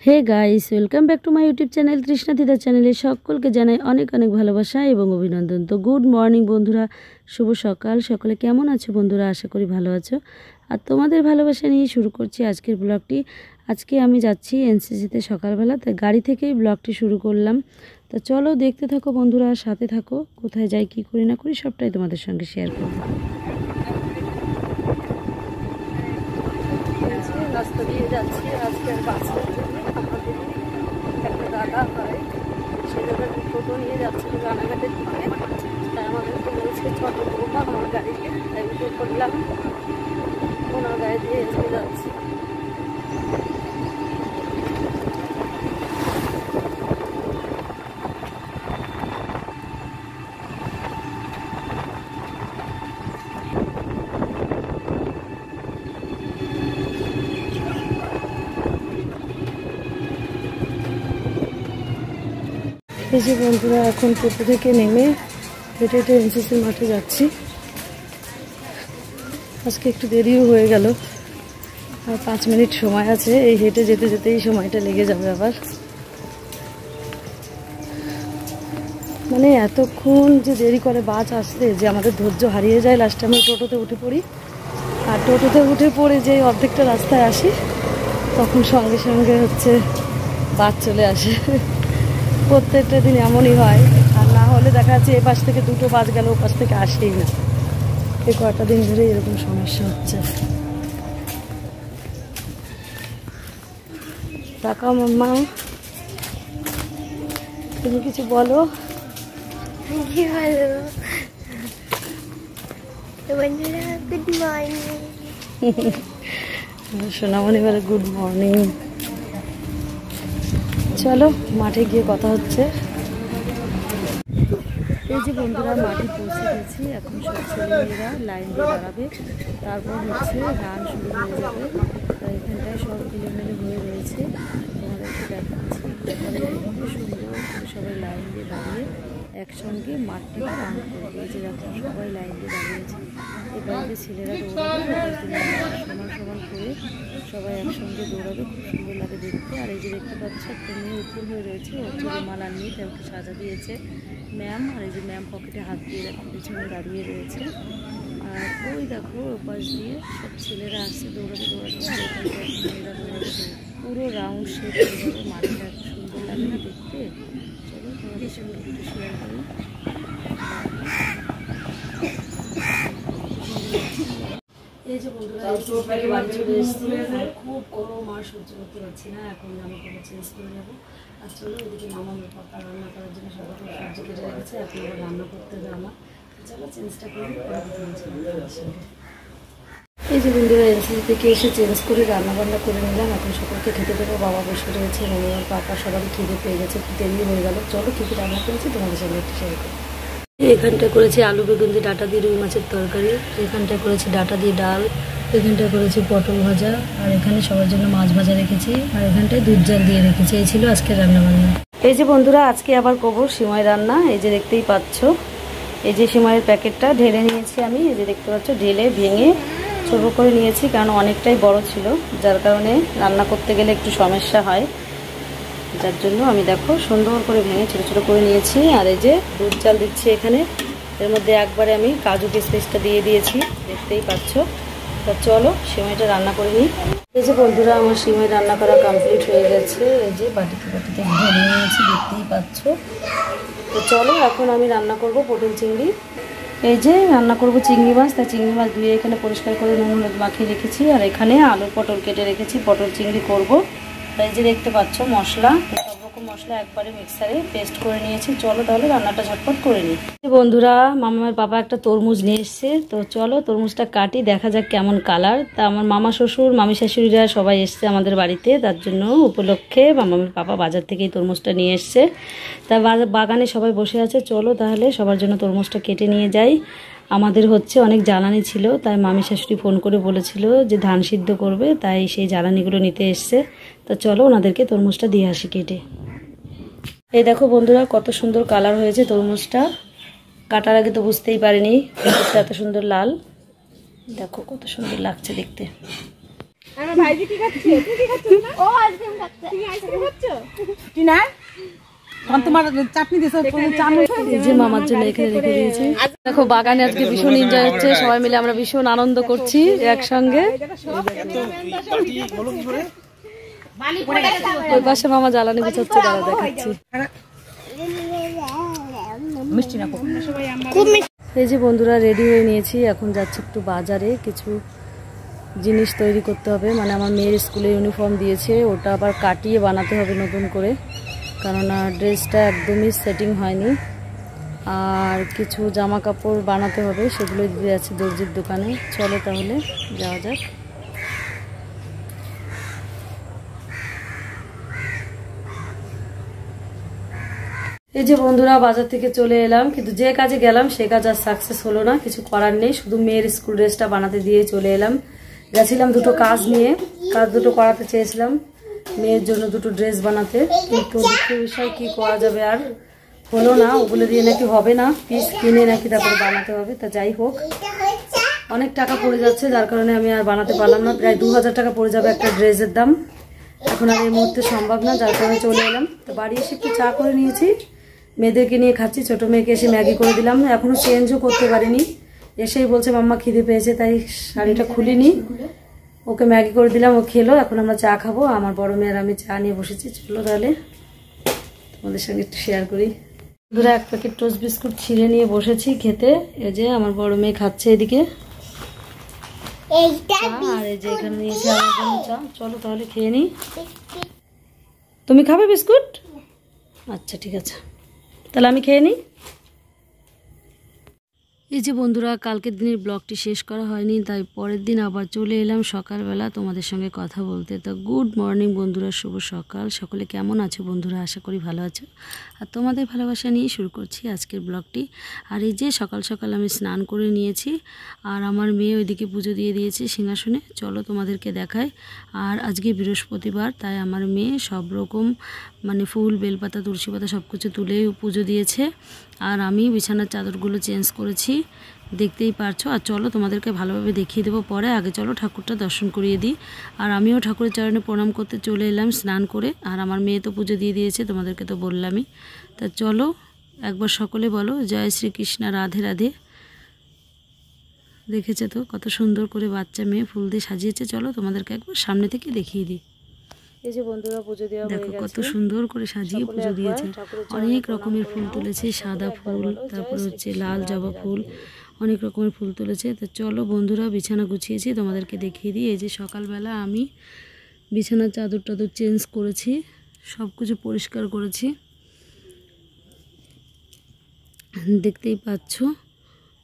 Hey guys, welcome back to my YouTube channel Trishna Dida চ্যানেলে সকলকে জানাই অনেক অনেক ভালোবাসা এবং অভিনন্দন। তো গুড মর্নিং বন্ধুরা, শুভ সকাল। সকলে কেমন আছো বন্ধুরা? আশা করি ভালো আছো। আর তোমাদের ভালোবাসা নিয়ে শুরু করছি আজকের ব্লগটি। আজকে আমি যাচ্ছি এনসিসিতে সকালবেলা, তাই গাড়ি থেকেই ব্লগটি শুরু করলাম। তো চলো দেখতে থাকো বন্ধুরা, সাথে থাকো। কোথায় যাই, কী করি না করি সবটাই তোমাদের সঙ্গে শেয়ার করবো। রাস্তা দিয়ে যাচ্ছি আজকের বাসের জন্য। আমাদের একটা দাদা হয়, সে দাদা টোটো নিয়ে যাচ্ছিল রানাঘাটের দিকে। তাই আমাদেরকে বলছে ছোটো বৌমা আমার গাড়িকে, তাই উঠে করলাম, ওনার গাড়ি দিয়ে এসে যাচ্ছি। এই যে বন্ধুরা, এখন টোটো থেকে নেমে হেঁটে হেঁটে এনসিসির মাঠে যাচ্ছি। আজকে একটু দেরিও হয়ে গেল, আর 5 মিনিট সময় আছে। এই হেঁটে যেতে যেতেই সময়টা লেগে যাবে আবার। মানে এতক্ষণ যে দেরি করে বাস আসতে, যে আমাদের ধৈর্য হারিয়ে যায়। লাস্টে আমরা টোটোতে উঠে পড়ি, আর টোটোতে উঠে পড়ে যে অর্ধেকটা রাস্তায় আসি, তখন সঙ্গে সঙ্গে বাস চলে আসে। প্রত্যেকটা দিন এমনই হয়। আর না হলে দেখা যাচ্ছে এ পাশ থেকে 2টো বাস গেল, ও পাশ থেকে আসেই না। এই কটা দিন ধরে এরকম সমস্যা হচ্ছে। টাকা মাম্মা, তুমি কিছু বলো। কি ভালো বন্ধুরা, গুড মর্নিং। সোনামণি বলে গুড মর্নিং। চলো মাঠে গিয়ে কথা হচ্ছে। এই যে বন্ধুরা, মাঠে পৌঁছে গেছি। এখন সব ছেলেমেয়েরা লাইন দিয়ে দাঁড়াবে, তারপর গান শুরু হয়ে যাবে। তাই এখানটায় সব এলোমেলো হয়ে রয়েছে, তোমাদেরকে দেখাচ্ছি। খুব সুন্দর করে সবাই লাইন দিয়ে দাঁড়িয়ে একসঙ্গে মাঠটিকে গান করবে। এই যে দেখো সবাই লাইন দিয়ে দাঁড়িয়েছে। এবারে ছেলেরা দৌড়াবে, সমান সমান করে সবাই একসঙ্গে দৌড়াবে। খুব সুন্দর লাগে দেখতে। আর এই যে দেখতে পাচ্ছ, একটা মেয়ে উপর হয়ে রয়েছে, ওর চোখে মালা নিয়ে তাকে সাজা দিয়েছে ম্যাম। আর এই যে ম্যাম পকেটে হাত দিয়ে দেখো পিছনে দাঁড়িয়ে রয়েছে। আর ওই দেখো ওপাশ দিয়ে সব ছেলেরা আসছে দৌড়াতে দৌড়াতে। আর এখানটা মেয়েরা দৌড়াতে পুরো রাউন্ড শেপ হয়ে যাবে। মাঠটা এত সুন্দর লাগে না দেখতে। চলো তোমাদের সঙ্গে একটু শেয়ার করি। এই যে বন্ধুরা, বাড়ি চলে এসেছি। খুব গরম, আর সহ্য করতে পারছি না। এখন জামা কাপড় চেঞ্জ করে নেবো। আর চলো, এদিকে মামার পাপা রান্না করার জন্য সব রকম সবজি কেটে রেখেছে। এখন আবার রান্না করতে হবে আমার। চলো চেঞ্জটা করি, এই যে বন্ধুরা, এনসিসি থেকে এসে চেঞ্জ করে রান্না বান্না করে নিলাম। এখন সকলকে খেতে দেবো। বাবা বসে রয়েছে, মামার পাপা সবারই খিদে পেয়ে গেছে, একটু দেরি হয়ে গেল। চলো কী কী রান্না করেছি তোমাদের সঙ্গে একটু শেয়ার করি। এখানটা করেছি আলু বেগুন দিয়ে ডাঁটা দিয়ে রুই মাছের তরকারি। এখানটা করেছি ডাঁটা দিয়ে ডাল। এখানটা করেছি পটল ভাজা। আর এখানে সবার জন্য মাছ ভাজা রেখেছি। আর এখানটায় দুধ জাল দিয়ে রেখেছি। এই ছিল আজকে রান্না বান্না। এই যে বন্ধুরা, আজকে আবার করবো সিমাই রান্না। এই যে দেখতেই পাচ্ছ, এই যে সিমাইয়ের প্যাকেটটা ঢেলে নিয়েছি আমি। এই যে দেখতে পাচ্ছ, ঢেলে ভেঙে ছোটো করে নিয়েছি, কারণ অনেকটাই বড় ছিল, যার কারণে রান্না করতে গেলে একটু সমস্যা হয়। যার জন্য আমি দেখো সুন্দর করে ভেঙে ছোটো ছোটো করে নিয়েছি। আর এই যে দুধ জাল দিচ্ছি এখানে। এর মধ্যে একবারে আমি কাজু কিশমিশটা দিয়ে দিয়েছি, দেখতেই পাচ্ছ। তা চলো সিমাইটা রান্না করে নিই। এই যে বন্ধুরা, আমার সিমাই রান্না করা কমপ্লিট হয়ে গেছে। এই যে বাটিতে ঢেলে নিয়েছি, দেখতেই পাচ্ছ। তো চলো এখন আমি রান্না করব পটল চিংড়ি। এই যে রান্না করব চিংড়ি মাছ। তাই চিংড়ি মাছ ধুয়ে এখানে পরিষ্কার করে নুন হলুদ মাখিয়ে রেখেছি। আর এখানে আলু পটল কেটে রেখেছি, পটল চিংড়ি করব। এই যে দেখতে পাচ্ছ মশলা, সব রকম মশলা একবারে মিক্সারে পেস্ট করে নিয়েছি। চলো তাহলে রান্নাটা ঝটপট করে নিই। বন্ধুরা, মামার বাবা একটা তরমুজ নিয়ে এসছে। তো চলো তরমুজটা কাটি, দেখা যাক কেমন কালার। তা আমার মামা শ্বশুর মামি শাশুড়িরা সবাই এসছে আমাদের বাড়িতে, তার জন্য উপলক্ষে মামার বাবা বাজার থেকেই তরমুজটা নিয়ে এসছে। তা বাগানে সবাই বসে আছে। চলো তাহলে সবার জন্য তরমুজটা কেটে নিয়ে যাই। আমাদের অনেক জ্বালানি ছিল, তাই মামি শাশুড়ি ফোন করে বলেছিল যে ধান সিদ্ধ করবে, তাই সেই জ্বালানিগুলো নিতে এসছে। তা চলো ওনাদেরকে তরমুজটা দিয়ে আসি কেটে। এই দেখো বন্ধুরা, কত সুন্দর কালার হয়েছে তরমুজটা। কাটার আগে তো বুঝতেই পারিনি তরমুজটা এত সুন্দর লাল। দেখো কত সুন্দর লাগছে দেখতে। আমার ভাইজি কি খাচ্ছে? তুই কি খাচ্ছিস না? ও আইসক্রিম খাচ্ছে। তুমি আইসক্রিম খাচ্ছো? টিনা কোন তোমার চাটনি দিছো এই যে মামার জন্য এখানে রেখে দিয়েছি। দেখো বাগানে আজকে ভীষণ এনজয় হচ্ছে, সবাই মিলে আমরা ভীষণ আনন্দ করছি একসঙ্গে। ওই পাশে মামা জ্বালানি গুছাচ্ছে, দাঁড়া দেখাচ্ছি। মিষ্টি না খুব মিষ্টি। এই যে বন্ধুরা রেডি হয়ে নিয়েছি, এখন যাচ্ছি একটু বাজারে, কিছু জিনিস তৈরি করতে হবে। মানে আমার মেয়ের স্কুলে ইউনিফর্ম দিয়েছে, ওটা আবার কাটিয়ে বানাতে হবে নতুন করে, কেননা ড্রেসটা একদমই সেটিং হয়নি। আর কিছু জামা কাপড় বানাতে হবে, সেগুলো দিতে যাচ্ছি দর্জির দোকানে। চলো তাহলে যাওয়া যাক। এই যে বন্ধুরা বাজার থেকে চলে এলাম, কিন্তু যে কাজে গেলাম সে কাজ আর সাকসেস হলো না, কিছু করার নেই। শুধু মেয়ের স্কুল ড্রেসটা বানাতে দিয়ে চলে এলাম। গেছিলাম দুটো কাজ নিয়ে, কাজ দুটো করাতে চেয়েছিলাম, মেয়ের জন্য দুটো ড্রেস বানাতে, কিন্তু দুঃখের বিষয় কি করা যাবে, আর হলো না। ওগুলো দিয়ে নাকি হবে না, পিস কিনে নাকি তারপরে বানাতে হবে। তা যাই হোক, অনেক টাকা পড়ে যাচ্ছে, যার কারণে আমি আর বানাতে পারলাম না। প্রায় 2000 টাকা পড়ে যাবে একটা ড্রেসের দাম, এখন আর এই মুহূর্তে সম্ভব না, যার কারণে চলে এলাম। তো বাড়ি এসে একটু চা করে নিয়েছি, মেয়েদেরকে নিয়ে খাচ্ছি। ছোট মেয়েকে এসে ম্যাগি করে দিলাম, এখনো চেঞ্জও করতে পারিনি। এসেই বলছে মাম্মা খিদে পেয়েছে, তাই শাড়িটা খুলিনি, ওকে ম্যাগি করে দিলাম, ও খেলো। এখন আমরা চা খাবো, আমার বড় মেয়ে আর আমি চা নিয়ে বসেছি। চলো তাহলে তোমাদের সঙ্গে একটু শেয়ার করি। ধরে এক প্যাকেট টোস্ট বিস্কুট ছিঁড়ে নিয়ে বসেছি খেতে। এই যে আমার বড় মেয়ে খাচ্ছে এদিকে, আর এই যে এখানে নিয়েছি আমার জন্য চা। চলো তাহলে খেয়ে নিই। তুমি খাবে বিস্কুট? আচ্ছা ঠিক আছে, তাহলে আমি খেয়ে নিই। এই যে বন্ধুরা, কালকের দিনের ব্লগটি শেষ করা হয়নি, তাই পরের দিন আবার চলে এলাম সকালবেলা তোমাদের সঙ্গে কথা বলতে। তো গুড মর্নিং বন্ধুরা, শুভ সকাল। সকলে কেমন আছো বন্ধুরা? আশা করি ভালো আছো। আর তোমাদের ভালোবাসা নিয়ে শুরু করছি আজকের ব্লগটি। আর এই যে সকাল সকাল আমি স্নান করে নিয়েছি, আর আমার মেয়ে ওইদিকে পুজো দিয়ে দিয়েছে সিংহাসনে। চলো তোমাদেরকে দেখাই। আর আজকে বৃহস্পতিবার, তাই আমার মেয়ে সব রকম মানে ফুল, বেলপাতা, তুলসী পাতা সব কিছু তুলে পুজো দিয়েছে। আর আমি বিছানার চাদরগুলো চেঞ্জ করেছি, দেখতেই পারছো। আর চলো তোমাদেরকে ভালোভাবে দেখিয়ে দেবো পরে, আগে চলো ঠাকুরটা দর্শন করিয়ে দিই। আর আমিও ঠাকুরের চরণে প্রণাম করতে চলে এলাম স্নান করে। আর আমার মেয়ে তো পুজো দিয়ে দিয়েছে, তোমাদেরকে তো বললামই। তা চলো একবার সকলে বলো জয় শ্রীকৃষ্ণ, রাধে রাধে। দেখেছে তো কত সুন্দর করে বাচ্চা মেয়ে ফুল দিয়ে সাজিয়েছে। চলো তোমাদেরকে একবার সামনে থেকে দেখিয়ে দিই। এই যে বন্ধুরা পুজো দেওয়া হয়ে গেছে, দেখো কত সুন্দর করে সাজিয়ে পুজো দিয়েছে। অনেক রকমের ফুল তুলেছে, সাদা ফুল, তারপর হচ্ছে লাল জবা ফুল, অনেক রকমের ফুল তুলেছে। তো চলো বন্ধুরা বিছানা গুছিয়েছি, তোমাদেরকে দেখিয়ে দিই। এই যে সকালবেলা আমি বিছানার চাদর টাদর চেঞ্জ করেছি, সব কিছু পরিষ্কার করেছি, দেখতেই পাচ্ছ।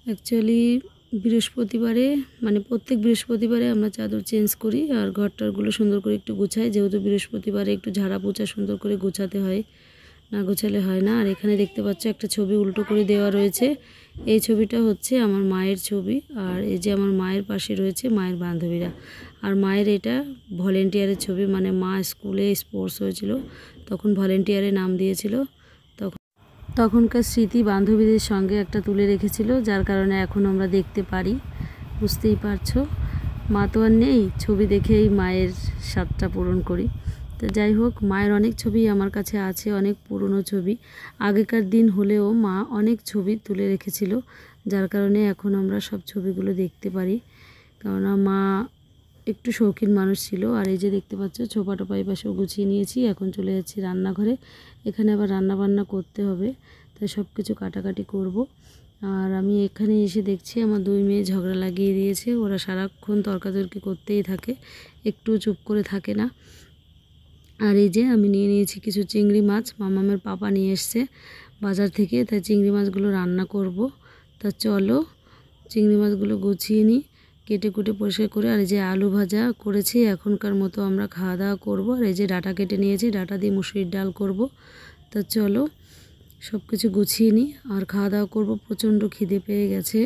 অ্যাকচুয়ালি বৃহস্পতিবারে মানে প্রত্যেক বৃহস্পতিবারে আমরা চাদর চেঞ্জ করি, আর ঘরটারগুলো সুন্দর করে একটু গুছাই, যেহেতু বৃহস্পতিবারে একটু ঝাড়া পোছা সুন্দর করে গোছাতে হয়, না গোছালে হয় না। আর এখানে দেখতে পাচ্ছ একটা ছবি উল্টো করে দেওয়া রয়েছে, এই ছবিটা হচ্ছে আমার মায়ের ছবি। আর এই যে আমার মায়ের পাশে রয়েছে মায়ের বান্ধবীরা। আর মায়ের এটা ভলেন্টিয়ারের ছবি, মানে মা স্কুলে স্পোর্টস হয়েছিল তখন ভলেন্টিয়ারে নাম দিয়েছিল, তখনকার স্মৃতি বান্ধবীদের সঙ্গে একটা তুলে রেখেছিল, যার কারণে এখন আমরা দেখতে পারি। বুঝতেই পারছো, মা তো আর নেই, ছবি দেখেই মায়ের স্বাদটা পূরণ করি। তো যাই হোক, মায়ের অনেক ছবি আমার কাছে আছে, অনেক পুরনো ছবি, আগেকার দিন হলেও মা অনেক ছবি তুলে রেখেছিল, যার কারণে এখন আমরা সব ছবিগুলো দেখতে পারি, কেননা মা একটু শৌখিন মানুষ ছিল। আর এই যে দেখতে পাচ্ছ ছোপা টোপা এই পাশেও গুছিয়ে নিয়েছি, এখন চলে যাচ্ছি রান্নাঘরে। এখানে আবার রান্না বান্না করতে হবে, তাই সব কিছু কাটাকাটি করব। আর আমি এখানে এসে দেখছি আমার দুই মেয়ে ঝগড়া লাগিয়ে দিয়েছে, ওরা সারাক্ষণ তর্কাতর্কি করতেই থাকে, একটু চুপ করে থাকে না। আর এই যে আমি নিয়ে নিয়েছি কিছু চিংড়ি মাছ, মামামের পাপা নিয়ে এসছে বাজার থেকে, তাই চিংড়ি মাছগুলো রান্না করব। তা চলো চিংড়ি মাছগুলো গুছিয়ে নিই, কেটে কুটে পরিষ্কার করে। আর এই যে আলু ভাজা করেছি, এখনকার মতো আমরা খাওয়া দাওয়া করবো। আর এই যে ডাঁটা কেটে নিয়েছি, ডাঁটা দিয়ে মুসুরির ডাল করব। তা চলো সব কিছু গুছিয়ে নিই আর খাওয়া দাওয়া করবো। প্রচণ্ড খিদে পেয়ে গেছে,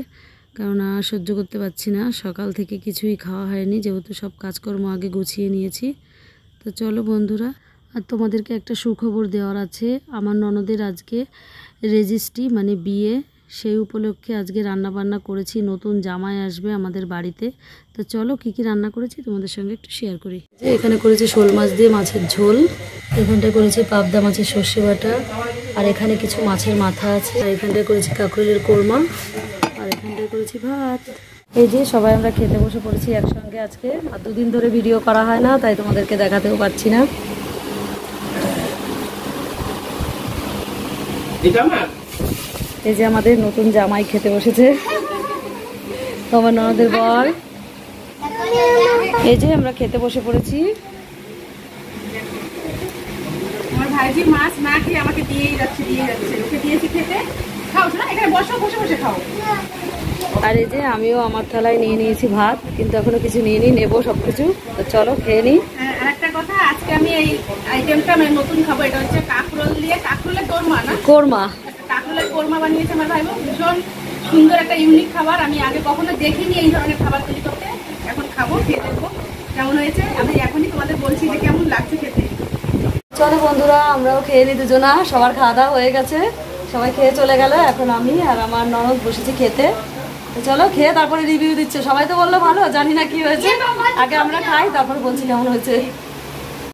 কেননা সহ্য করতে পারছি না, সকাল থেকে কিছুই খাওয়া হয়নি, যেহেতু সব কাজকর্ম আগে গুছিয়ে নিয়েছি। তো চলো বন্ধুরা, আর তোমাদেরকে একটা সুখবর দেওয়ার আছে। আমার ননদের আজকে রেজিস্ট্রি মানে বিয়ে সেই উপলক্ষে আজকে রান্না বান্না করেছি। নতুন জামাই আসবে আমাদের বাড়িতে, তো চলো কি কি রান্না করেছি তোমাদের সঙ্গে একটু শেয়ার করি। এখানে করেছি শোল মাছ দিয়ে মাছের ঝোল, এখানটায় করেছি পাবদা মাছের সর্ষে বাটা, আর এখানে কিছু মাছের মাথা আছে, আর এখানটায় করেছি কাঁকরোলের কোরমা, আর এখানটায় করেছি ভাত। এই যে সবাই আমরা খেতে বসে পড়েছি একসঙ্গে আজকে। আর দুদিন ধরে ভিডিও করা হয় না, তাই তোমাদেরকে দেখাতেও পারছি না। এই যে আমাদের নতুন জামাই খেতে বসেছে, আমার ননদের বর। এই যে আমরা খেতে বসে পড়েছি। আমার ভাইজি মাছ না খেয়ে আমাকে দিয়েই যাচ্ছে ওকে দিয়েছি খেতে। খাও না, এখানে বসো, বসে বসে খাও। আর এই যে আমিও আমার থালায় নিয়ে নিয়েছি ভাত, কিন্তু এখনো কিছু নিয়ে নেবো সবকিছু। তো চলো খেয়ে নিই। আর একটা কথা, আজকে আমি এই আইটেমটা নতুন খাবো। এটা হচ্ছে কাঁকরোল দিয়ে কাঁকরোলের কোরমা না, কোরমা। কাঁকরোলের কোরমা বানিয়েছে আমার ভাই। ভীষণ সুন্দর একটা ইউনিক খাবার, আমি আগে কখনো দেখিনি এই ধরনের খাবার তৈরি করতে। এখন খাবো, খেয়ে দেখবো কেমন হয়েছে। আমি এখনই তোমাদের বলছি যে কেমন লাগছে খেতে। চলো বন্ধুরা, আমরাও খেয়ে নিই দুজনা। সবার খাওয়া দাওয়া হয়ে গেছে, সবাই খেয়ে চলে গেল। এখন আমি আর আমার ননদ বসেছি খেতে। তো চলো খেয়ে তারপরে রিভিউ দিচ্ছে। সবাই তো বললো ভালো, জানি না কি হয়েছে। আগে আমরা খাই, তারপর বলছি কেমন হয়েছে।